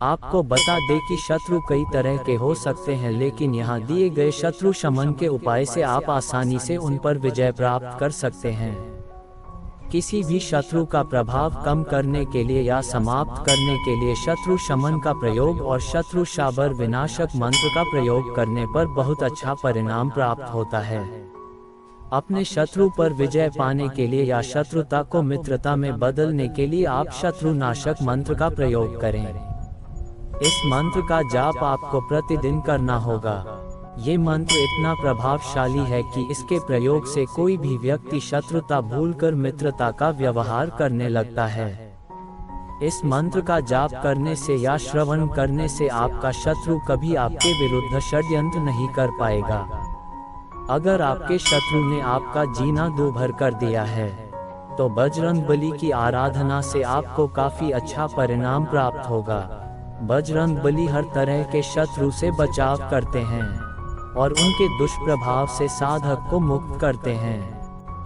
आपको बता दें कि शत्रु कई तरह के हो सकते हैं, लेकिन यहाँ दिए गए शत्रु शमन के उपाय से आप आसानी से उन पर विजय प्राप्त कर सकते हैं। किसी भी शत्रु का प्रभाव कम करने के लिए या समाप्त करने के लिए शत्रु शमन का प्रयोग और शत्रु शाबर विनाशक मंत्र का प्रयोग करने पर बहुत अच्छा परिणाम प्राप्त होता है। अपने शत्रु पर विजय पाने के लिए या शत्रुता को मित्रता में बदलने के लिए आप शत्रु नाशक मंत्र का प्रयोग करें। इस मंत्र का जाप आपको प्रतिदिन करना होगा। ये मंत्र इतना प्रभावशाली है कि इसके प्रयोग से कोई भी व्यक्ति शत्रुता भूलकर मित्रता का व्यवहार करने लगता है। इस मंत्र का जाप करने से या श्रवण करने से आपका शत्रु कभी आपके विरुद्ध षड्यंत्र नहीं कर पाएगा। अगर आपके शत्रु ने आपका जीना दूभर कर दिया है तो बजरंगबली की आराधना से आपको काफी अच्छा परिणाम प्राप्त होगा। बजरंगबली हर तरह के शत्रु से बचाव करते हैं और उनके दुष्प्रभाव से साधक को मुक्त करते हैं।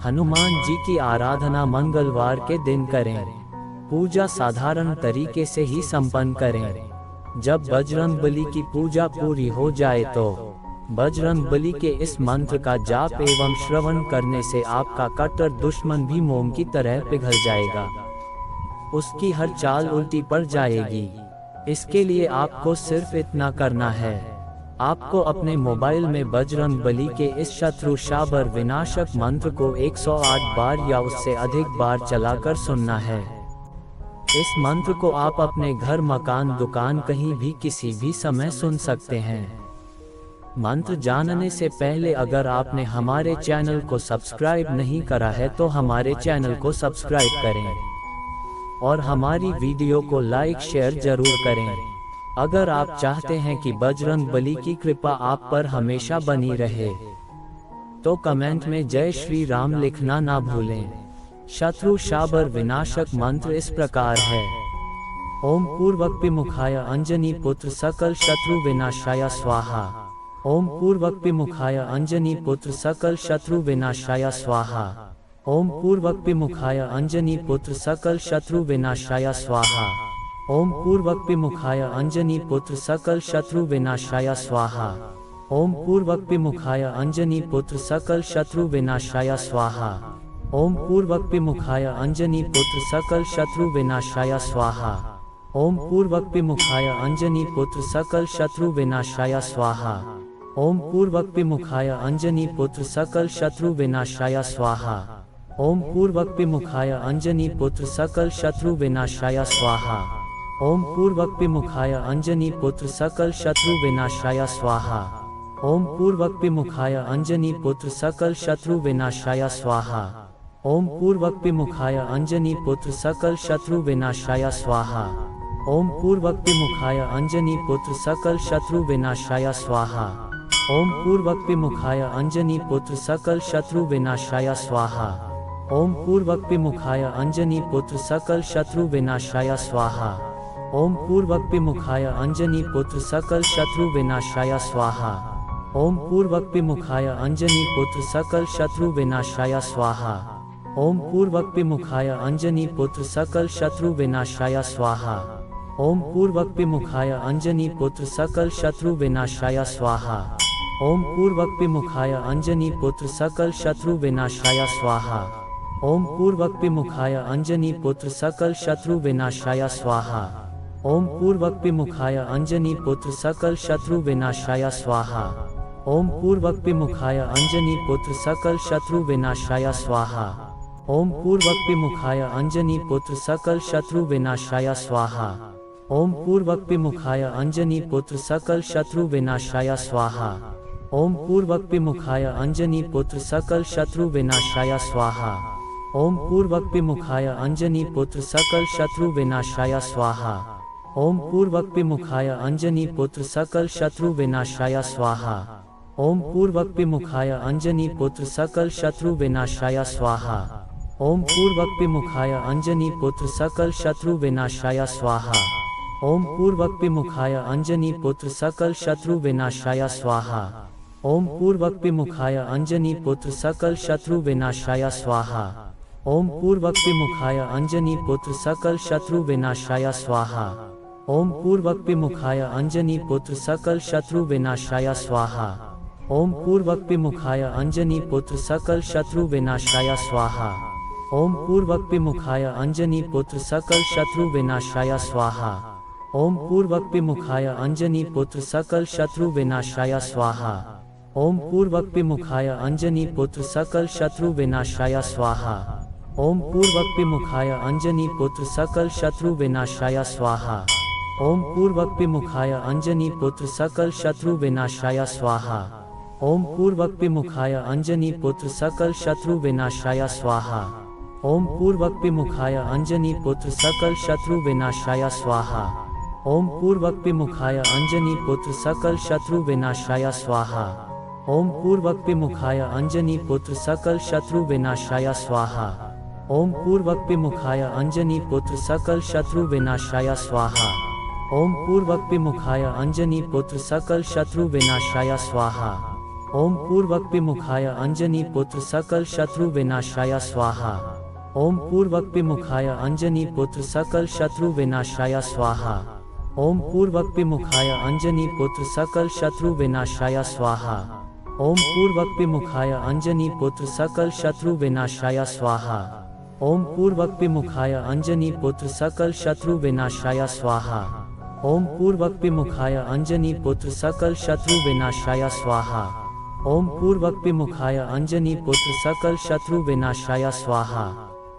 हनुमान जी की आराधना मंगलवार के दिन करें। पूजा साधारण तरीके से ही संपन्न करें। जब बजरंगबली की पूजा पूरी हो जाए तो बजरंगबली के इस मंत्र का जाप एवं श्रवण करने से आपका कट्टर दुश्मन भी मोम की तरह पिघल जाएगा। उसकी हर चाल उल्टी पड़ जाएगी। इसके लिए आपको सिर्फ इतना करना है, आपको अपने मोबाइल में बजरंगबली के इस शत्रु शाबर विनाशक मंत्र को 108 बार या उससे अधिक बार चलाकर सुनना है। इस मंत्र को आप अपने घर, मकान, दुकान, कहीं भी किसी भी समय सुन सकते हैं। मंत्र जानने से पहले अगर आपने हमारे चैनल को सब्सक्राइब नहीं करा है तो हमारे चैनल को सब्सक्राइब करें और हमारी वीडियो को लाइक शेयर जरूर करें। अगर आप चाहते हैं कि बजरंगबली की कृपा आप पर हमेशा बनी रहे तो कमेंट में जय श्री राम लिखना ना भूलें। शत्रु शाबर विनाशक मंत्र इस प्रकार है। ओम पूर्वक्पिमुखाय अंजनी पुत्र सकल शत्रु विनाशाय स्वाहा। ओम पूर्वक्पिमुखाय अंजनी पुत्र सकल शत्रु विनाशाय स्वाहा। ओम पूर्वक्पिमुखाय अंजनी पुत्र सकल शत्रु विनाशाय स्वाहा। ओम पूर्वक्पिमुखाय अंजनी पुत्र सकल शत्रु विनाशाय स्वाहा। ओम पूर्वक्पिमुखाय अंजनी पुत्र सकल शत्रु विनाशाय स्वाहा। ओम पूर्वक्पिमुखाय अंजनी पुत्र सकल शत्रु विनाशाय स्वाहा। ओम पूर्वक्पिमुखाय अंजनी पुत्र सकल शत्रु विनाशाय स्वाहा। ओम पूर्वक्पिमुखाय अंजनी पुत्र सकल शत्रु विनाशाय स्वाहा। ओम पूर्वक्पिमुखाय अंजनी पुत्र सकल शत्रु विनाशाय स्वाहा। ओम पूर्वक्पिमुखाय अंजनी पुत्र सकल शत्रु विनाशाय स्वाहा। ओम पूर्वक्पिमुखाय अंजनी पुत्र सकल शत्रु विनाशाय स्वाहा। ओम पूर्वक्पिमुखाय अंजनी पुत्र सकल शत्रु विनाशाय स्वाहा। ओम पूर्वक्पिमुखाय अंजनी पुत्र सकल शत्रु विनाशाय स्वाहा। ओम पूर्वक्पिमुखाय अंजनी पुत्र सकल शत्रु विनाशाय स्वाहा। ओम पूर्वक्पिमुखाय अंजनी पुत्र सकल शत्रु विनाशाय स्वाहा। ओम पूर्वक्पिमुखाय अंजनी पुत्र सकल शत्रु विनाशाय स्वाहा। ओम पूर्वक्पिमुखाय अंजनी पुत्र सकल शत्रु विनाशाय स्वाहा। ओम पूर्वक्पिमुखाय अंजनी पुत्र सकल शत्रु विनाशाय स्वाहा। ओम पूर्वक्पिमुखाय अंजनी पुत्र सकल शत्रु विनाशाय स्वाहा। ओम पूर्वक्पिमुखाय अंजनी पुत्र सकल शत्रु विनाशाय स्वाहा। ओम पूर्वक्पिमुखाय अंजनी पुत्र सकल शत्रु विनाशाय स्वाहा। ओम पूर्वक्पिमुखाय अंजनी पुत्र सकल शत्रु विनाशाय स्वाहा। ओम पूर्वक्पिमुखाय अंजनी पुत्र सकल शत्रु विनाशाय स्वाहा। ओम पूर्वक्पिमुखाय अंजनी पुत्र सकल शत्रु विनाशाय स्वाहा। ओम पूर्वक्पिमुखाय अंजनी पुत्र सकल शत्रु विनाशाय स्वाहा। ओम पूर्वक्पिमुखाय अंजनी पुत्र सकल शत्रु विनाशाय स्वाहा। ओम पूर्वक्पिमुखाय अंजनी पुत्र सकल शत्रु विनाशाय स्वाहा। ओम पूर्वक्पिमुखाय अंजनी पुत्र सकल शत्रु विनाशाय स्वाहा। ओम पूर्वक्पिमुखाय अंजनी पुत्र सकल शत्रु विनाशाय स्वाहा। ओम पूर्वक्पिमुखाय अंजनी पुत्र सकल शत्रु विनाशाय स्वाहा। ओम पूर्वक्पिमुखाय अंजनी पुत्र सकल शत्रु विनाशाय स्वाहा। ओम पूर्वक्पिमुखाय अंजनी पुत्र सकल शत्रु विनाशाय स्वाहा। ओम पूर्वक्पिमुखाय अंजनी पुत्र सकल शत्रु विनाशाय स्वाहा। ओम पूर्वक्पिमुखाय अंजनी पुत्र सकल शत्रु विनाशाय स्वाहा। ओम पूर्वक्पिमुखाय अंजनी पुत्र सकल शत्रु विनाशाय स्वाहा। ओम पूर्वक्पिमुखाय अंजनी पुत्र सकल शत्रु विनाशाय स्वाहा। ओम पूर्वक्पिमुखाय अंजनी पुत्र सकल शत्रु विनाशाय स्वाहा। ओम पूर्वक्पिमुखाय अंजनी पुत्र सकल शत्रु विनाशाय स्वाहा। ओम पूर्वक्पिमुखाय अंजनी पुत्र सकल शत्रु विनाशाय स्वाहा। ओम पूर्वक्पिमुखाय अंजनी पुत्र सकल शत्रु विनाशाय स्वाहा। ओम पूर्वक्पिमुखाय अंजनी पुत्र सकल शत्रु विनाशाय स्वाहा। ओम पूर्वक्पिमुखाय अंजनी पुत्र सकल शत्रु विनाशाय स्वाहा। ओम पूर्वक्पिमुखाय अंजनी पुत्र सकल शत्रु विनाशाय स्वाहा। ओम पूर्वक्पिमुखाय अंजनी पुत्र सकल शत्रु विनाशाय स्वाहा। ओम पूर्वक्पिमुखाय अंजनी पुत्र सकल शत्रु विनाशाय स्वाहा। ओम पूर्वक्पिमुखाय अंजनी पुत्र सकल शत्रु विनाशाय स्वाहा। ओम पूर्वक्पिमुखाय अंजनी पुत्र सकल शत्रु विनाशाय स्वाहा। ओम पूर्वक्पिमुखाय अंजनी पुत्र सकल शत्रु विनाशाय स्वाहा। ओम पूर्वक्पिमुखाय अंजनी पुत्र सकल शत्रु विनाशाय स्वाहा। ओम पूर्वक्पिमुखाय अंजनी पुत्र सकल शत्रु विनाशाय स्वाहा। ओम पूर्वक्पिमुखाय अंजनी पुत्र सकल शत्रु विनाशाय स्वाहा। ओम पूर्वक्पिमुखाय अंजनी पुत्र सकल शत्रु विनाशाय स्वाहा। ओम पूर्वक्पिमुखाय अंजनी पुत्र सकल शत्रु विनाशाय स्वाहा।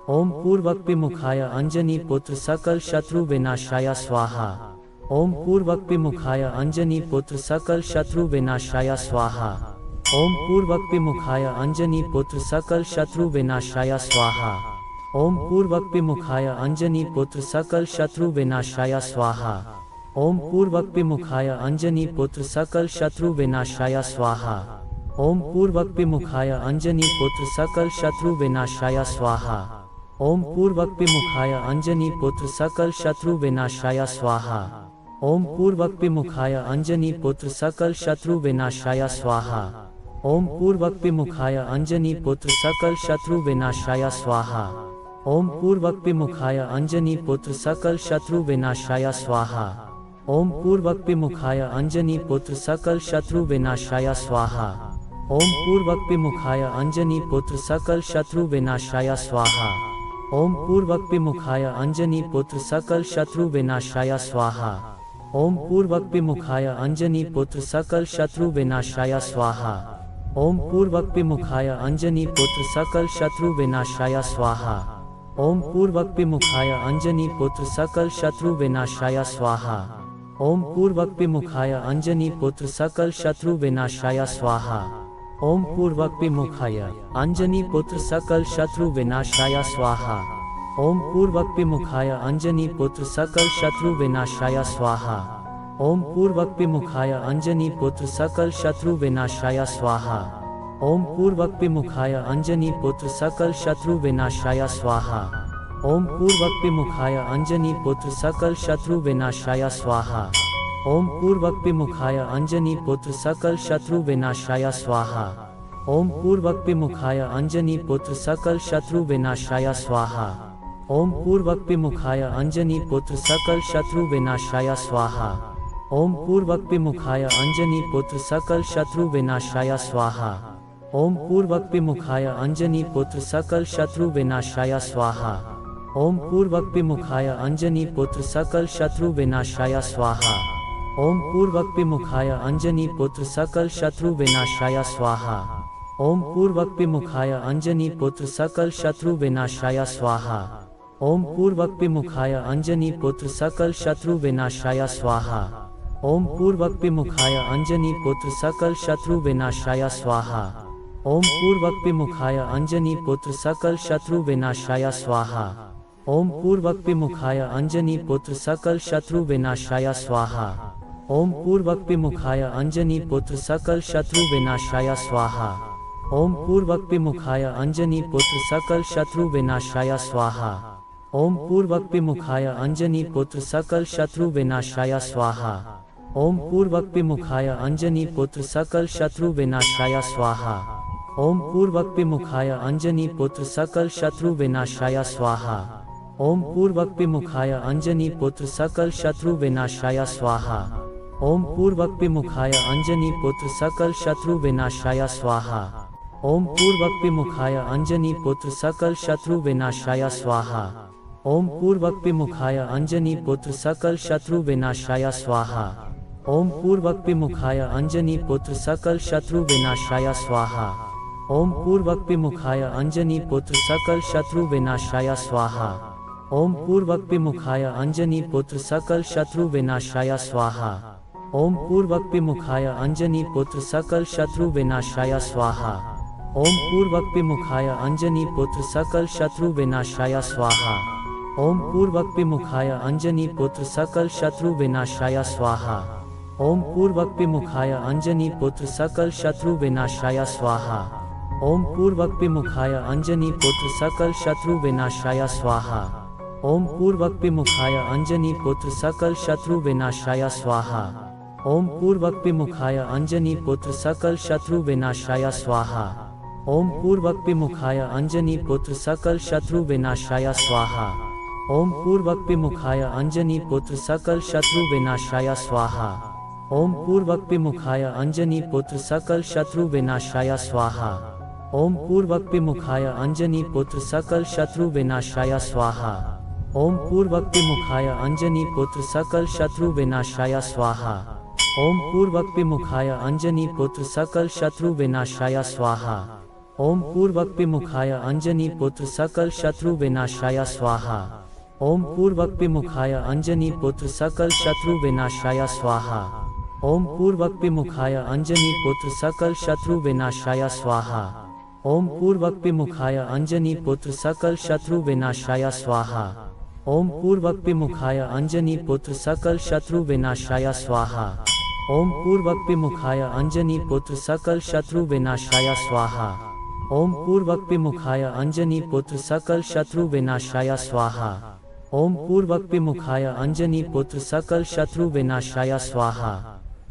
ओम पूर्वक्पिमुखाय अंजनी पुत्र सकल शत्रु विनाशाय स्वाहा। ओम पूर्वक्पिमुखाय अंजनी पुत्र सकल शत्रु विनाशाय स्वाहा। ओम पूर्वक्पिमुखाय अंजनी पुत्र सकल शत्रु विनाशाय स्वाहा। ओम पूर्वक्पिमुखाय अंजनी पुत्र सकल शत्रु विनाशाय स्वाहा। ओम पूर्वक्पिमुखाय अंजनी पुत्र सकल शत्रु विनाशाय स्वाहा। ओम पूर्वक्पिमुखाय अंजनी पुत्र सकल शत्रु विनाशाय स्वाहा। ओम पूर्वक्पिमुखाय अंजनी पुत्र सकल शत्रु विनाशाय स्वाहा। ओम पूर्वक्पिमुखाय अंजनी पुत्र सकल शत्रु विनाशाय स्वाहा। ओम पूर्वक्पिमुखाय अंजनी पुत्र सकल शत्रु विनाशाय स्वाहा। ओम पूर्वक्पिमुखाय अंजनी पुत्र सकल शत्रु विनाशाय स्वाहा। ओम पूर्वक्पिमुखाय अंजनी पुत्र सकल शत्रु विनाशाय स्वाहा। ओम पूर्वक्पिमुखाय अंजनी पुत्र सकल शत्रु विनाशाय स्वाहा। ओम पूर्वक्पिमुखाय अंजनी पुत्र सकल शत्रु विनाशाय स्वाहा। ओम पूर्वक्पिमुखाय अंजनी पुत्र सकल शत्रु विनाशाय स्वाहा। ओम पूर्वक्पिमुखाय अंजनी पुत्र सकल शत्रु विनाशाय स्वाहा। ओम पूर्वक्पिमुखाय अंजनी पुत्र सकल शत्रु विनाशाय स्वाहा। ओम पूर्वक्पिमुखाय अंजनी पुत्र सकल शत्रु विनाशाय स्वाहा। ओम पूर्वक्पिमुखाय अंजनी पुत्र सकल शत्रु विनाशाय स्वाहा। ओम पूर्वक्पिमुखाय अंजनी पुत्र सकल शत्रु विनाशाय स्वाहा। ओम पूर्वक्पिमुखाय अंजनी पुत्र सकल शत्रु विनाशाय स्वाहा। ओम पूर्वक्पिमुखाय अंजनी पुत्र सकल शत्रु विनाशाय स्वाहा। ओम पूर्वक्पिमुखाय अंजनी पुत्र सकल शत्रु विनाशाय स्वाहा। ओम पूर्वक्पिमुखाय अंजनी पुत्र सकल शत्रु विनाशाय स्वाहा। ओम पूर्वक्पिमुखाय अंजनी पुत्र सकल शत्रु विनाशाय स्वाहा। ओम पूर्वक्पिमुखाय अंजनी पुत्र सकल शत्रु विनाशाय स्वाहा। ओम पूर्वक्पिमुखाय अंजनी पुत्र सकल शत्रु विनाशाय स्वाहा। ओम पूर्वक्पिमुखाय अंजनी पुत्र सकल शत्रु विनाशाय स्वाहा। ओम पूर्वक्पिमुखाय अंजनी पुत्र सकल शत्रु विनाशाय स्वाहा। ओम पूर्वक्पिमुखाय अंजनी पुत्र सकल शत्रु विनाशाय स्वाहा। ओम पूर्वक्पिमुखाय अंजनी पुत्र सकल शत्रु विनाशाय स्वाहा। ओम पूर्वक्पिमुखाय अंजनी पुत्र सकल शत्रु विनाशाय स्वाहा। ओम पूर्वक्पिमुखाय अंजनी पुत्र सकल शत्रु विनाशाय स्वाहा। ओम पूर्वक्पिमुखाय अंजनी पुत्र सकल शत्रु विनाशाय स्वाहा। ओम पूर्वक्पिमुखाय अंजनी पुत्र सकल शत्रु विनाशाय स्वाहा। ओम पूर्वक्पिमुखाय अंजनी पुत्र सकल शत्रु विनाशाय स्वाहा। ओम पूर्वक्पिमुखाय अंजनी पुत्र सकल शत्रु विनाशाय स्वाहा। ओम पूर्वक्पिमुखाय अंजनी पुत्र सकल शत्रु विनाशाय स्वाहा। ओम पूर्वक्पिमुखाय अंजनी पुत्र सकल शत्रु विनाशाय स्वाहा। ओम पूर्वक्पिमुखाय अंजनी पुत्र सकल शत्रु विनाशाय स्वाहा। ओम पूर्वक विमुखाय अंजनी पुत्र सकल शत्रु विनाशाय स्वाहा। ओम पूर्वक विमुखाय अंजनी पुत्र सकल शत्रु विनाशाय स्वाहा। ओम पूर्वक विमुखाय अंजनी पुत्र सकल शत्रु विनाशाय स्वाहा। ओम पूर्वक विमुखाय अंजनी पुत्र सकल शत्रु विनाशाय स्वाहा। ओम पूर्वक विमुखाय अंजनी पुत्र सकल शत्रु विनाशाय स्वाहा। ओम पूर्वक विमुखाय अंजनी पुत्र सकल शत्रु विनाशाय स्वाहा। ओम पूर्वक विमुखाय अंजनी पुत्र सकल शत्रु विनाशाय स्वाहा। ओम पूर्वक विमुखाय अंजनी पुत्र सकल शत्रु विनाशाय स्वाहा। ओम पूर्वक विमुखाय अंजनी पुत्र सकल शत्रु विनाशाय स्वाहा। ओम पूर्वक विमुखाय अंजनी पुत्र सकल शत्रु विनाशाय स्वाहा। ओम पूर्वक विमुखाय अंजनी पुत्र सकल शत्रु विनाशाय स्वाहा। ओम पूर्वक विमुखाय अंजनी पुत्र सकल शत्रु विनाशाय स्वाहा। ओम पूर्वक विमुखाय अंजनी पुत्र सकल शत्रु विनाशाय स्वाहा। ओम पूर्वक विमुखाय अंजनी पुत्र सकल शत्रु विनाशाय स्वाहा। ओम पूर्वक विमुखाय अंजनी पुत्र सकल शत्रु विनाशाय स्वाहा। ओम पूर्वक विमुखाय अंजनी पुत्र सकल शत्रु विनाशाय स्वाहा। ओम पूर्वक विमुखाय अंजनी पुत्र सकल शत्रु विनाशाय स्वाहा। ओम पूर्वक विमुखाय अंजनी पुत्र सकल शत्रु विनाशाय स्वाहा। ओम पूर्वक विमुखाय अंजनी पुत्र सकल शत्रु विनाशाय स्वाहा। ओम पूर्वक विमुखाय अंजनी पुत्र सकल शत्रु विनाशाय स्वाहा। ओम पूर्वक विमुखाय अंजनी पुत्र सकल शत्रु विनाशाय स्वाहा। ओम पूर्वक विमुखाय अंजनी पुत्र सकल शत्रु विनाशाय स्वाहा। ओम पूर्वक विमुखाय अंजनी पुत्र सकल शत्रु विनाशाय स्वाहा। ओम पूर्वक विमुखाय अंजनी पुत्र सकल शत्रु विनाशाय स्वाहा। ओम पूर्वक विमुखाय अंजनी पुत्र सकल शत्रु विनाशाय स्वाहा। ओम पूर्वक विमुखाय अंजनी पुत्र सकल शत्रु विनाशाय स्वाहा। ओम पूर्वक विमुखाय अंजनी पुत्र सकल शत्रु विनाशाय स्वाहा। ओम पूर्वक विमुखाय अंजनी पुत्र सकल शत्रु विनाशाय स्वाहा। ओम पूर्वक विमुखाय अंजनी पुत्र सकल शत्रु विनाशाय स्वाहा।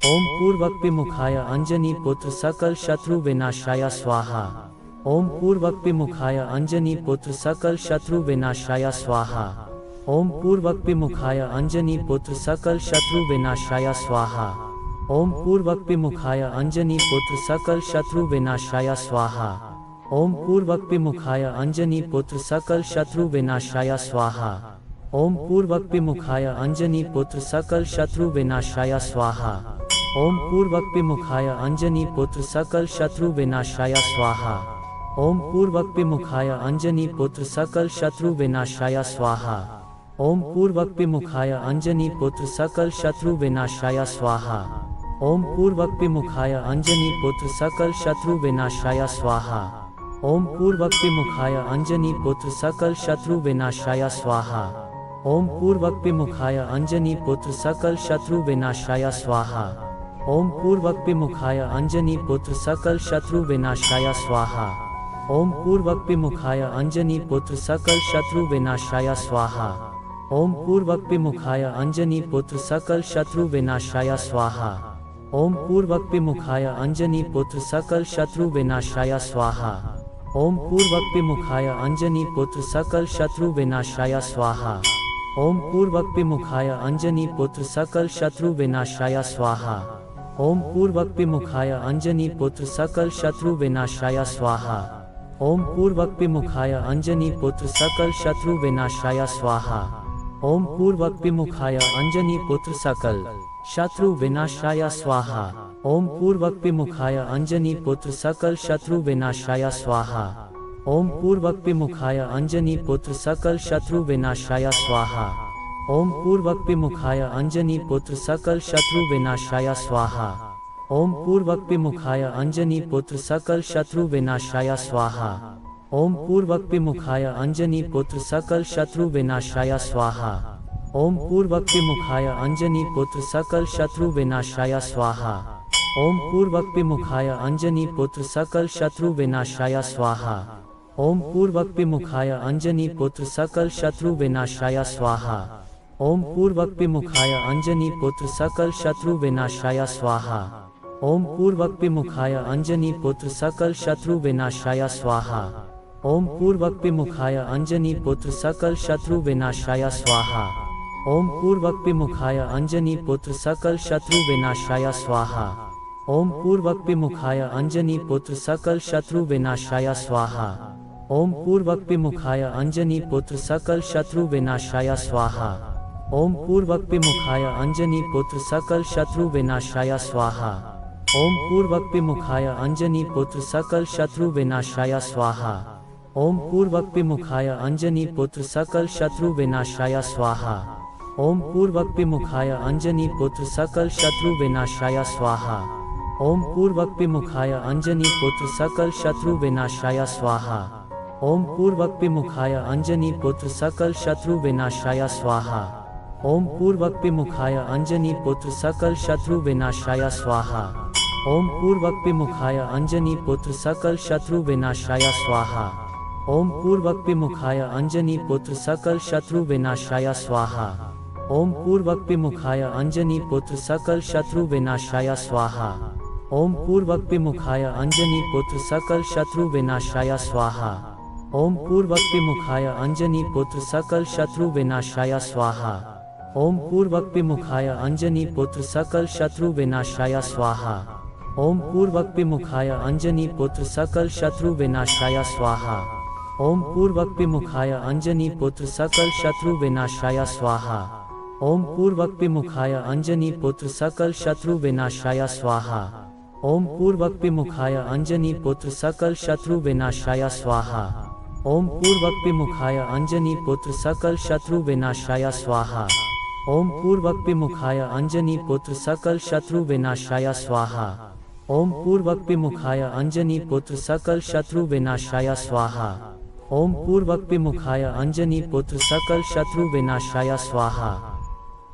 ओम पूर्वक विमुखाय अंजनी पुत्र सकल शत्रु विनाशाय स्वाहा। ओम पूर्वक विमुखाय अंजनी पुत्र सकल शत्रु विनाशाय स्वाहा। ओम पूर्वक विमुखाय अंजनी पुत्र सकल शत्रु विनाशाय स्वाहा। ओम पूर्वक विमुखाय अंजनी पुत्र सकल शत्रु विनाशाय स्वाहा। ओम पूर्वक विमुखाय अंजनी पुत्र सकल शत्रु विनाशाय स्वाहा। ओम पूर्वक विमुखाय अंजनी पुत्र सकल शत्रु विनाशाय स्वाहा। ओम पूर्वक विमुखाय अंजनी पुत्र सकल शत्रु विनाशाय स्वाहा। ओम पूर्वक विमुखाय अंजनी पुत्र सकल शत्रु विनाशाय स्वाहा। ओम पूर्वक विमुखाय अंजनी पुत्र सकल शत्रु विनाशाय स्वाहा। ओम पूर्वक विमुखाय अंजनी पुत्र सकल शत्रु विनाशाय स्वाहा। ओम पूर्वक विमुखाय अंजनी पुत्र सकल शत्रु विनाशाय स्वाहा। ओम पूर्वक विमुखाय अंजनी पुत्र सकल शत्रु विनाशाय स्वाहा। ओम पूर्वक विमुखाय अंजनी पुत्र सकल शत्रु विनाशाय स्वाहा। ओम पूर्वक विमुखाय अंजनी पुत्र सकल शत्रु विनाशाय स्वाहा। ओम पूर्वक विमुखाय अंजनी पुत्र सकल शत्रु विनाशाय स्वाहा। ओम पूर्वक विमुखाय अंजनी पुत्र सकल शत्रु विनाशाय स्वाहा। ओम पूर्वक विमुखाय अंजनी पुत्र सकल शत्रु विनाशाय स्वाहा। ओम पूर्वक विमुखाय अंजनी पुत्र सकल शत्रु विनाशाय स्वाहा। ओम पूर्वक विमुखाय अंजनी पुत्र सकल शत्रु विनाशाय स्वाहा। ओम पूर्वक विमुखाय अंजनी पुत्र सकल शत्रु विनाशाय स्वाहा। ओम पूर्वक विमुखाय अंजनी पुत्र सकल शत्रु विनाशाय स्वाहा। ओम पूर्वक विमुखाय अंजनी पुत्र सकल शत्रु विनाशाय स्वाहा। ओम पूर्वक विमुखाय अंजनी पुत्र सकल शत्रु विनाशाय स्वाहा। ओम पूर्वक विमुखाय अंजनी पुत्र सकल शत्रु विनाशाय स्वाहा। ओम पूर्वक विमुखाय अंजनी पुत्र सकल शत्रु विनाशाय स्वाहा। ओम पूर्वक विमुखाय अंजनी पुत्र सकल शत्रु विनाशाय स्वाहा। ओम पूर्वक विमुखाय अंजनी पुत्र सकल शत्रु विनाशाय स्वाहा। ओम पूर्वक विमुखाय अंजनी पुत्र सकल शत्रु विनाशाय स्वाहा। ओम पूर्वक विमुखाय अंजनी पुत्र सकल शत्रु विनाशाय स्वाहा। ओम पूर्वक विमुखाय अंजनी पुत्र सकल शत्रु विनाशाय स्वाहा। ओम पूर्वक्पिमुखाय अंजनी पुत्र सकल शत्रु विनाशाय स्वाहा। ओम पूर्वक्पिमुखाय अंजनी पुत्र सकल शत्रु विनाशाय स्वाहा। ओम पूर्वक्पिमुखाय अंजनी पुत्र सकल शत्रु विनाशाय स्वाहा। ओम पूर्वक्पिमुखाय अंजनी पुत्र सकल शत्रु विनाशाय स्वाहा। ओम पूर्वक्पिमुखाय अंजनी पुत्र सकल शत्रु विनाशाय स्वाहा। ओम पूर्वक्पिमुखाय अंजनी पुत्र सकल शत्रु विनाशाय स्वाहा। ओम पूर्वक्पिमुखाय अंजनी पुत्र सकल शत्रु विनाशाय स्वाहा। ओम पूर्वक्पिमुखाय अंजनी पुत्र सकल शत्रु विनाशाय स्वाहा। ओम पूर्वक्पिमुखाय अंजनी पुत्र सकल शत्रु विनाशाय स्वाहा। ओम पूर्वक्पिमुखाय अंजनी पुत्र सकल शत्रु विनाशाय स्वाहा। ओम पूर्वक्पिमुखाय अंजनी पुत्र सकल शत्रु विनाशाय स्वाहा। ओम पूर्वक्पिमुखाय अंजनी पुत्र सकल शत्रु विनाशाय स्वाहा। ओम पूर्वक्पिमुखाय अंजनी पुत्र सकल शत्रु विनाशाय स्वाहा। ओम पूर्वक्पिमुखाय अंजनी पुत्र सकल शत्रु विनाशाय स्वाहा। ओम पूर्वक्पिमुखाय अंजनी पुत्र सकल शत्रु विनाशाय स्वाहा। ओम पूर्वक्पिमुखाय अंजनी पुत्र सकल शत्रु विनाशाय स्वाहा। ओम पूर्वक्पिमुखाय अंजनी पुत्र सकल शत्रु विनाशाय स्वाहा। ओम पूर्वक्पिमुखाय अंजनी पुत्र सकल शत्रु विनाशाय स्वाहा। ओम पूर्वक्पिमुखाय अंजनी पुत्र सकल शत्रु विनाशाय स्वाहा। ओम पूर्वक्पिमुखाय अंजनी पुत्र सकल शत्रु विनाशाय स्वाहा। ओम पूर्वक्पिमुखाय अंजनी पुत्र सकल शत्रु विनाशाय स्वाहा। ओम पूर्वक्पिमुखाय अंजनी पुत्र सकल शत्रु विनाशाय स्वाहा। ओम पूर्वक्पिमुखाय अंजनी पुत्र सकल शत्रु विनाशाय स्वाहा। ओम पूर्वक्पिमुखाय अंजनी पुत्र सकल शत्रु विनाशाय स्वाहा। ओम पूर्वक्पिमुखाय अंजनी पुत्र सकल शत्रु विनाशाय स्वाहा।